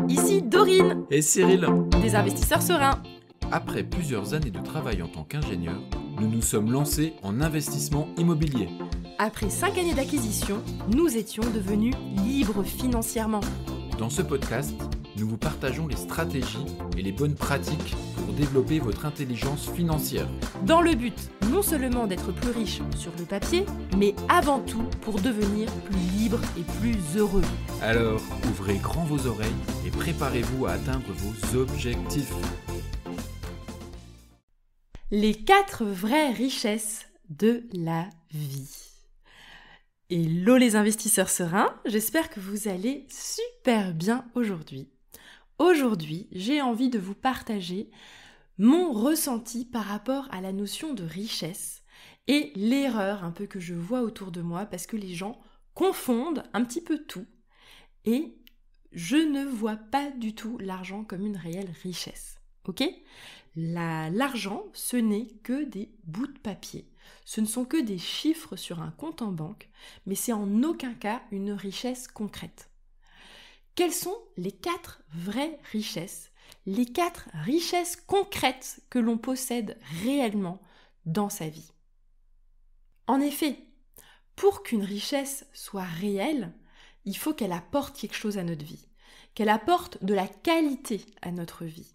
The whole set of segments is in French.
ici Dorine, Et Cyril, des investisseurs sereins. après plusieurs années de travail en tant qu'ingénieur, nous nous sommes lancés en investissement immobilier. Après 5 années d'acquisition, nous étions devenus libres financièrement. Dans ce podcast, nous vous partageons les stratégies et les bonnes pratiques pour développer votre intelligence financière. Dans le but non seulement d'être plus riche sur le papier, mais avant tout pour devenir plus libre et plus heureux. Alors, ouvrez grand vos oreilles et préparez-vous à atteindre vos objectifs. Les 4 vraies richesses de la vie. Hello les investisseurs sereins, j'espère que vous allez super bien aujourd'hui. Aujourd'hui, j'ai envie de vous partager mon ressenti par rapport à la notion de richesse et l'erreur un peu que je vois autour de moi parce que les gens confondent un petit peu tout et je ne vois pas du tout l'argent comme une réelle richesse. Ok ? L'argent, ce n'est que des bouts de papier. Ce ne sont que des chiffres sur un compte en banque, mais c'est en aucun cas une richesse concrète. Quelles sont les 4 vraies richesses, les 4 richesses concrètes que l'on possède réellement dans sa vie ? En effet, pour qu'une richesse soit réelle, il faut qu'elle apporte quelque chose à notre vie, qu'elle apporte de la qualité à notre vie.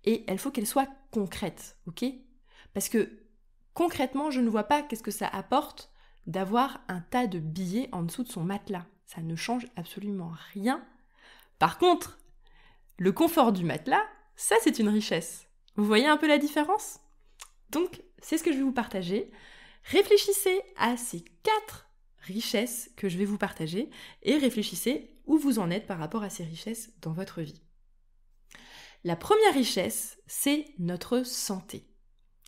Et il faut qu'elle soit concrète, ok ? Parce que concrètement, je ne vois pas qu'est-ce que ça apporte d'avoir un tas de billets en dessous de son matelas. Ça ne change absolument rien. Par contre, le confort du matelas, ça c'est une richesse. Vous voyez un peu la différence ? Donc, c'est ce que je vais vous partager. Réfléchissez à ces 4 richesses que je vais vous partager et réfléchissez où vous en êtes par rapport à ces richesses dans votre vie. La première richesse, c'est notre santé.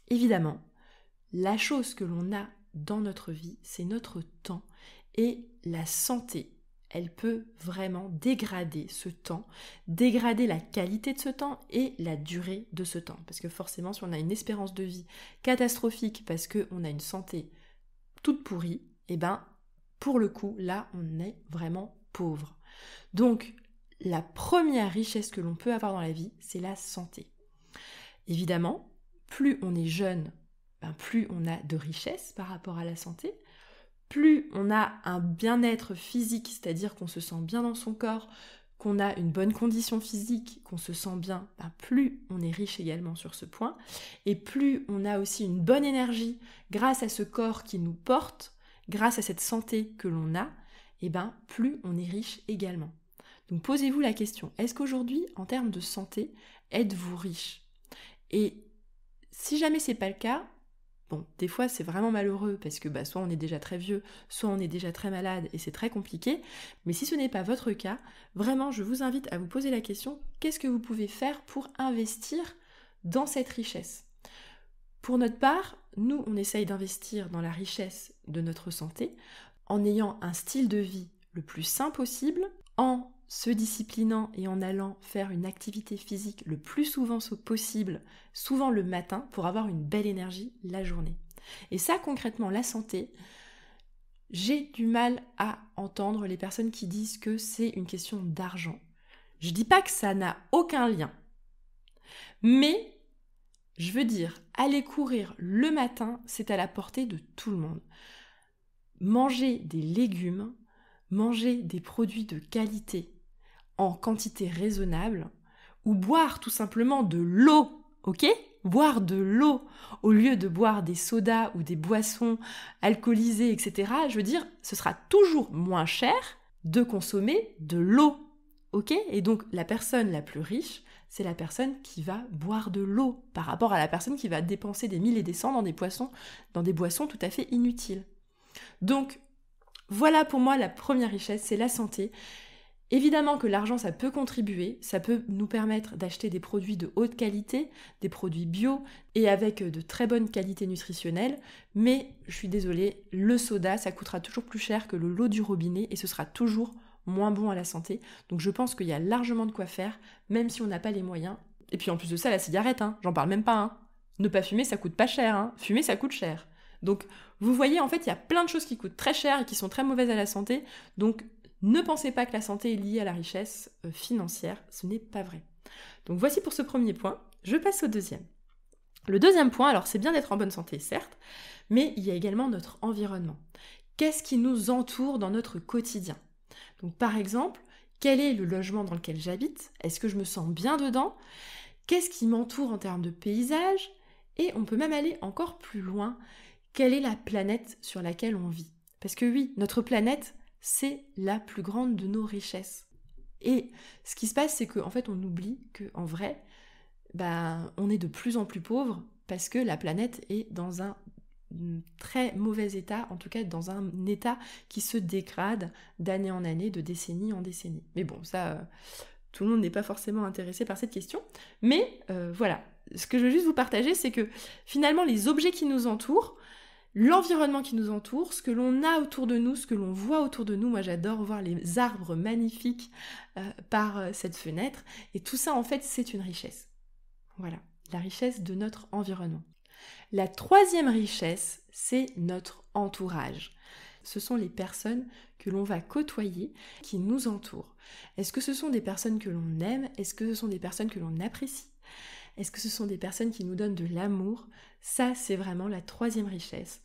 Évidemment, la chose que l'on a dans notre vie, c'est notre temps. Et la santé, elle peut vraiment dégrader ce temps, dégrader la qualité de ce temps et la durée de ce temps. Parce que forcément, si on a une espérance de vie catastrophique parce qu'on a une santé toute pourrie, eh ben, pour le coup, là, on est vraiment pauvre. Donc, la première richesse que l'on peut avoir dans la vie, c'est la santé. Évidemment, plus on est jeune, plus on a de richesse par rapport à la santé, plus on a un bien-être physique, c'est-à-dire qu'on se sent bien dans son corps, qu'on a une bonne condition physique, qu'on se sent bien, plus on est riche également sur ce point, et plus on a aussi une bonne énergie grâce à ce corps qui nous porte, grâce à cette santé que l'on a, plus on est riche également. Donc posez-vous la question, est-ce qu'aujourd'hui, en termes de santé, êtes-vous riche ? Et si jamais c'est pas le cas, des fois c'est vraiment malheureux parce que soit on est déjà très vieux, soit on est déjà très malade et c'est très compliqué, mais si ce n'est pas votre cas, vraiment je vous invite à vous poser la question, qu'est-ce que vous pouvez faire pour investir dans cette richesse ? Pour notre part, nous on essaye d'investir dans la richesse de notre santé en ayant un style de vie le plus sain possible, en se disciplinant et en allant faire une activité physique le plus souvent possible, souvent le matin, pour avoir une belle énergie la journée. Et ça, concrètement, la santé, j'ai du mal à entendre les personnes qui disent que c'est une question d'argent. Je dis pas que ça n'a aucun lien, mais je veux dire, aller courir le matin, c'est à la portée de tout le monde. Manger des légumes, manger des produits de qualité en quantité raisonnable, ou boire tout simplement de l'eau, ok ? Boire de l'eau au lieu de boire des sodas ou des boissons alcoolisées, etc. Je veux dire, ce sera toujours moins cher de consommer de l'eau, ok ? Et donc, la personne la plus riche, c'est la personne qui va boire de l'eau par rapport à la personne qui va dépenser des 1000 et des cents dans des boissons tout à fait inutiles. Donc, voilà pour moi la première richesse, c'est la santé. Évidemment que l'argent, ça peut contribuer, ça peut nous permettre d'acheter des produits de haute qualité, des produits bio et avec de très bonnes qualités nutritionnelles, mais je suis désolée, le soda, ça coûtera toujours plus cher que l'eau du robinet et ce sera toujours moins bon à la santé. Donc je pense qu'il y a largement de quoi faire, même si on n'a pas les moyens. Et puis en plus de ça, la cigarette, j'en parle même pas. Ne pas fumer, ça coûte pas cher. Fumer, ça coûte cher. Donc vous voyez, en fait, il y a plein de choses qui coûtent très cher et qui sont très mauvaises à la santé. Donc Ne pensez pas que la santé est liée à la richesse financière, ce n'est pas vrai. Donc voici pour ce premier point, je passe au deuxième. Le deuxième point, alors c'est bien d'être en bonne santé, certes, mais il y a également notre environnement. Qu'est-ce qui nous entoure dans notre quotidien ? Donc par exemple, quel est le logement dans lequel j'habite ? Est-ce que je me sens bien dedans ? Qu'est-ce qui m'entoure en termes de paysage ? Et on peut même aller encore plus loin. Quelle est la planète sur laquelle on vit ? Parce que oui, notre planète, c'est la plus grande de nos richesses. Et ce qui se passe, c'est qu'en fait, on oublie qu'en vrai, on est de plus en plus pauvres parce que la planète est dans un très mauvais état, en tout cas dans un état qui se dégrade d'année en année, de décennie en décennie. Mais bon, ça, tout le monde n'est pas forcément intéressé par cette question. Mais voilà, ce que je veux juste vous partager, c'est que finalement, les objets qui nous entourent, l'environnement qui nous entoure, ce que l'on a autour de nous, ce que l'on voit autour de nous, moi j'adore voir les arbres magnifiques par cette fenêtre, et tout ça en fait c'est une richesse. Voilà, la richesse de notre environnement. La troisième richesse, c'est notre entourage. Ce sont les personnes que l'on va côtoyer, qui nous entourent. Est-ce que ce sont des personnes que l'on aime ? Est-ce que ce sont des personnes que l'on apprécie ? Est-ce que ce sont des personnes qui nous donnent de l'amour ? Ça, c'est vraiment la troisième richesse.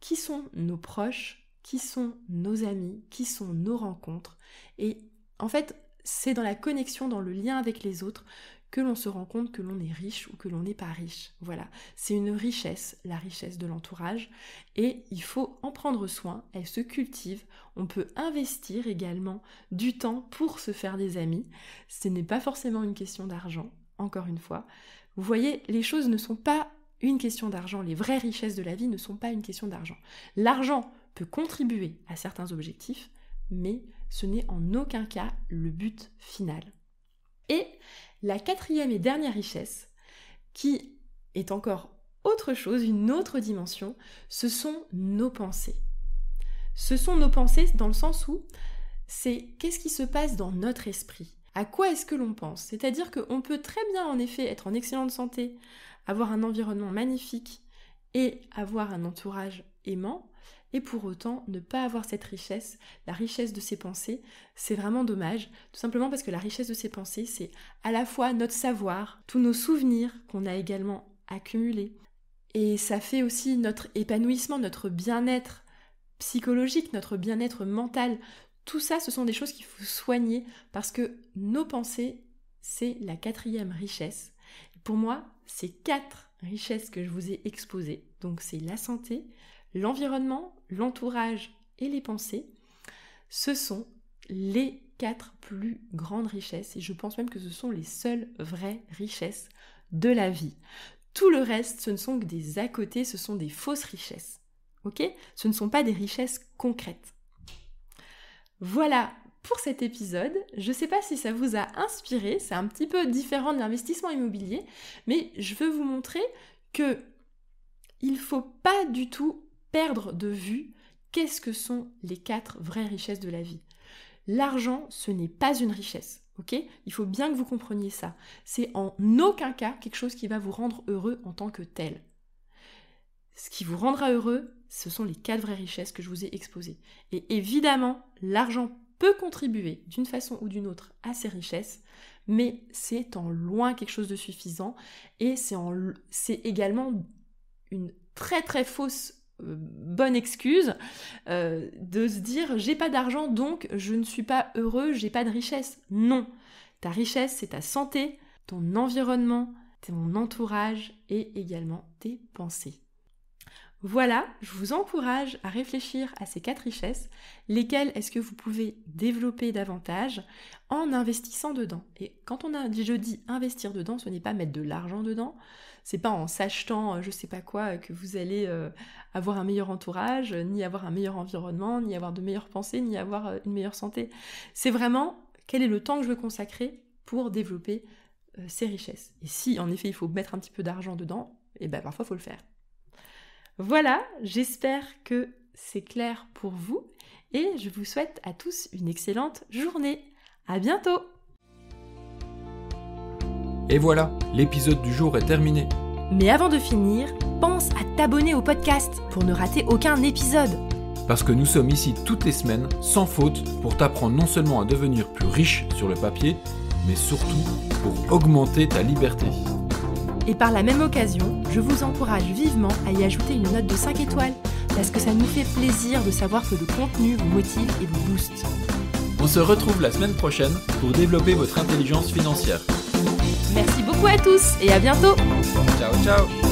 Qui sont nos proches ? Qui sont nos amis ? Qui sont nos rencontres ? Et en fait, c'est dans la connexion, dans le lien avec les autres, que l'on se rend compte que l'on est riche ou que l'on n'est pas riche. Voilà, c'est une richesse, la richesse de l'entourage, et il faut en prendre soin, elle se cultive. On peut investir également du temps pour se faire des amis. Ce n'est pas forcément une question d'argent, encore une fois. Vous voyez, les choses ne sont pas une question d'argent, les vraies richesses de la vie ne sont pas une question d'argent. L'argent peut contribuer à certains objectifs, mais ce n'est en aucun cas le but final. Et la quatrième et dernière richesse, qui est encore autre chose, une autre dimension, ce sont nos pensées. Ce sont nos pensées dans le sens où c'est qu'est-ce qui se passe dans notre esprit ? À quoi est-ce que l'on pense ? C'est-à-dire qu'on peut très bien en effet être en excellente santé, avoir un environnement magnifique et avoir un entourage aimant, et pour autant ne pas avoir cette richesse, la richesse de ses pensées, c'est vraiment dommage, tout simplement parce que la richesse de ses pensées, c'est à la fois notre savoir, tous nos souvenirs qu'on a également accumulés, et ça fait aussi notre épanouissement, notre bien-être psychologique, notre bien-être mental. Tout ça, ce sont des choses qu'il faut soigner parce que nos pensées, c'est la quatrième richesse. Pour moi, ces 4 richesses que je vous ai exposées, donc c'est la santé, l'environnement, l'entourage et les pensées, ce sont les 4 plus grandes richesses et je pense même que ce sont les seules vraies richesses de la vie. Tout le reste, ce ne sont que des à côté, ce sont des fausses richesses. Ok ? Ce ne sont pas des richesses concrètes. Voilà pour cet épisode. Je ne sais pas si ça vous a inspiré, c'est un petit peu différent de l'investissement immobilier, mais je veux vous montrer que il ne faut pas du tout perdre de vue qu'est-ce que sont les 4 vraies richesses de la vie. L'argent, ce n'est pas une richesse, ok ? Il faut bien que vous compreniez ça. C'est en aucun cas quelque chose qui va vous rendre heureux en tant que tel. Ce qui vous rendra heureux, ce sont les 4 vraies richesses que je vous ai exposées. Et évidemment, l'argent peut contribuer d'une façon ou d'une autre à ces richesses, mais c'est en loin quelque chose de suffisant et c'est également une très très fausse bonne excuse de se dire j'ai pas d'argent donc je ne suis pas heureux, j'ai pas de richesse. Non, ta richesse c'est ta santé, ton environnement, ton entourage et également tes pensées. Voilà, je vous encourage à réfléchir à ces 4 richesses, lesquelles est-ce que vous pouvez développer davantage en investissant dedans. Et quand je dis investir dedans, ce n'est pas mettre de l'argent dedans, c'est pas en s'achetant je sais pas quoi que vous allez avoir un meilleur entourage, ni avoir un meilleur environnement, ni avoir de meilleures pensées, ni avoir une meilleure santé. C'est vraiment quel est le temps que je veux consacrer pour développer ces richesses. Et si en effet il faut mettre un petit peu d'argent dedans, et ben parfois il faut le faire. Voilà, j'espère que c'est clair pour vous et je vous souhaite à tous une excellente journée. À bientôt! Et voilà, l'épisode du jour est terminé. Mais avant de finir, pense à t'abonner au podcast pour ne rater aucun épisode. parce que nous sommes ici toutes les semaines, sans faute, pour t'apprendre non seulement à devenir plus riche sur le papier, mais surtout pour augmenter ta liberté. Et par la même occasion, je vous encourage vivement à y ajouter une note de 5 étoiles, parce que ça nous fait plaisir de savoir que le contenu vous motive et vous booste. On se retrouve la semaine prochaine pour développer votre intelligence financière. Merci beaucoup à tous et à bientôt. Ciao, ciao.